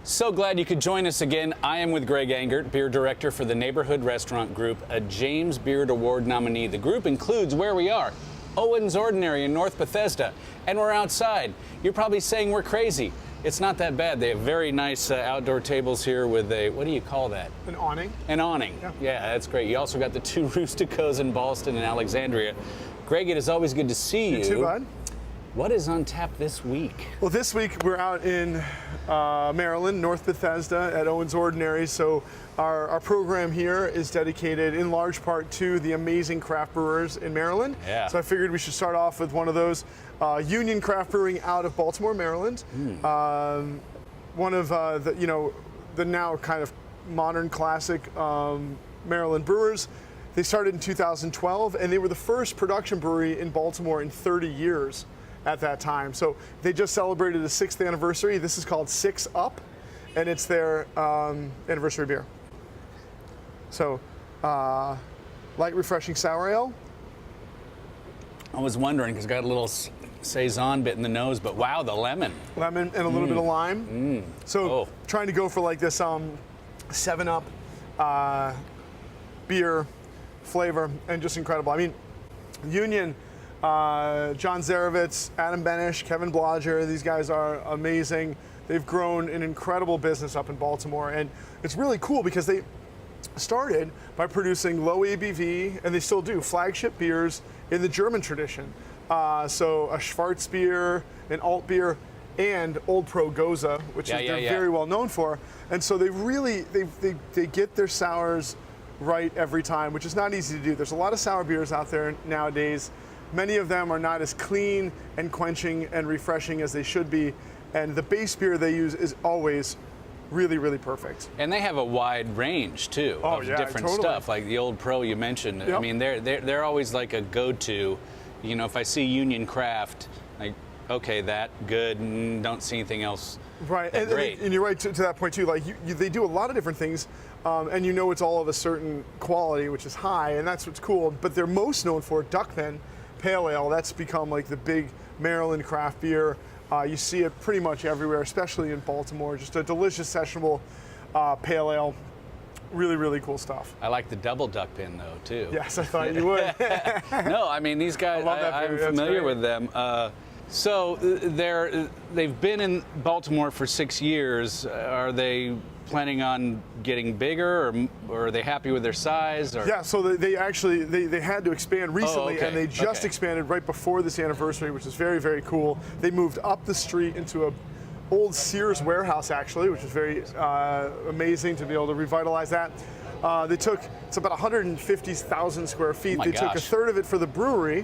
So glad you could join us again. I am with Greg Engert, beer director for the Neighborhood Restaurant Group, a James Beard Award nominee. The group includes where we are, Owen's Ordinary in North Bethesda, and we're outside. You're probably saying we're crazy. It's not that bad. They have very nice outdoor tables here with a, what do you call that? An awning. An awning. Yeah, that's great. You also got the two Roosticos in Boston and Alexandria. Greg, it is always good to see you. You too, bud. What is on tap this week? Well, this week we're out in Maryland, North Bethesda at Owen's Ordinary. So our program here is dedicated in large part to the amazing craft brewers in Maryland. Yeah. So I figured we should start off with one of those, Union Craft Brewing out of Baltimore, Maryland. One of the now kind of modern classic Maryland brewers. They started in 2012 and they were the first production brewery in Baltimore in 30 years. At that time. So they just celebrated the 6th anniversary. This is called 6 Up, and it's their anniversary beer. So light, refreshing sour ale. I was wondering, because it's got a little Saison bit in the nose, but wow, the lemon. Lemon and a little bit of lime. So trying to go for like this 7-Up beer flavor, and just incredible. I mean, Union, John Zarevitz, Adam Benish, Kevin Blodger, these guys are amazing. They've grown an incredible business up in Baltimore, and it's really cool because they started by producing low ABV, and they still do, flagship beers in the German tradition. So a Schwarzbier, an Alt beer, and Old Pro Goza, which they're very well known for. And so they really, they get their sours right every time, which is not easy to do. There's a lot of sour beers out there nowadays. Many of them are not as clean and quenching and refreshing as they should be, and the base beer they use is always really, really perfect. And they have a wide range too of different stuff, like the Old Pro you mentioned. Yep. I mean, they're always like a go-to. You know, if I see Union Craft, like, okay, that good, don't see anything else. Right, and you're right to that point too. Like they do a lot of different things, and you know it's all of a certain quality, which is high, and that's what's cool. But they're most known for Duckman Pale Ale. That's become like the big Maryland craft beer. You see it pretty much everywhere, especially in Baltimore. Just a delicious, sessionable pale ale. Really, really cool stuff. I like the double duck pin though too. Yes, I thought you would. No, I mean these guys. I'm familiar with them. So they've been in Baltimore for 6 years. Are they planning on getting bigger, or are they happy with their size? Or? Yeah, so they actually they had to expand recently, and they just expanded right before this anniversary, which is very, very cool. They moved up the street into a old Sears warehouse actually, which is very amazing to be able to revitalize that. It's about 150,000 square feet. They took a third of it for the brewery,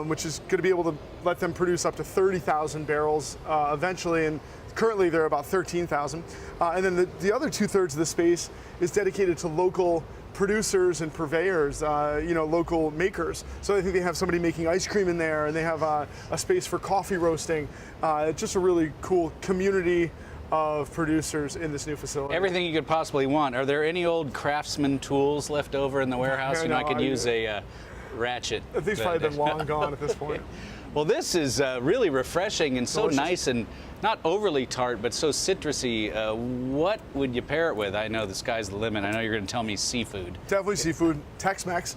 which is going to be able to let them produce up to 30,000 barrels eventually, and currently they're about 13,000. And then the other 2/3 of the space is dedicated to local producers and purveyors, local makers. So I think they have somebody making ice cream in there, and they have a space for coffee roasting. It's just a really cool community of producers in this new facility. Everything you could possibly want. Are there any old craftsman tools left over in the warehouse? I could use a ratchet. These probably been long gone at this point. Well, this is really refreshing and so nice, and not overly tart, but so citrusy. What would you pair it with? I know the sky's the limit. I know you're going to tell me seafood. Definitely seafood. Tex-Mex.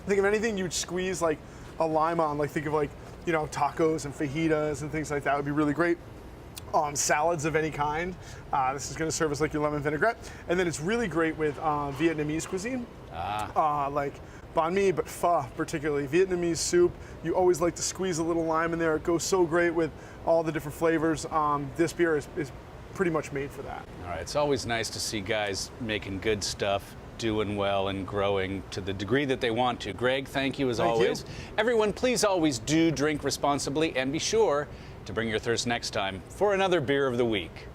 Think of anything you'd squeeze like a lime on. Like think of tacos and fajitas and things like that would be really great. Salads of any kind. This is going to serve as like your lemon vinaigrette. And then it's really great with Vietnamese cuisine. Like banh mi, but pho particularly. Vietnamese soup. You always like to squeeze a little lime in there. It goes so great with all the different flavors. This beer is pretty much made for that. All right, it's always nice to see guys making good stuff, doing well and growing to the degree that they want to. Greg, thank you as always. Everyone, please always do drink responsibly, and be sure to bring your thirst next time for another Beer of the Week.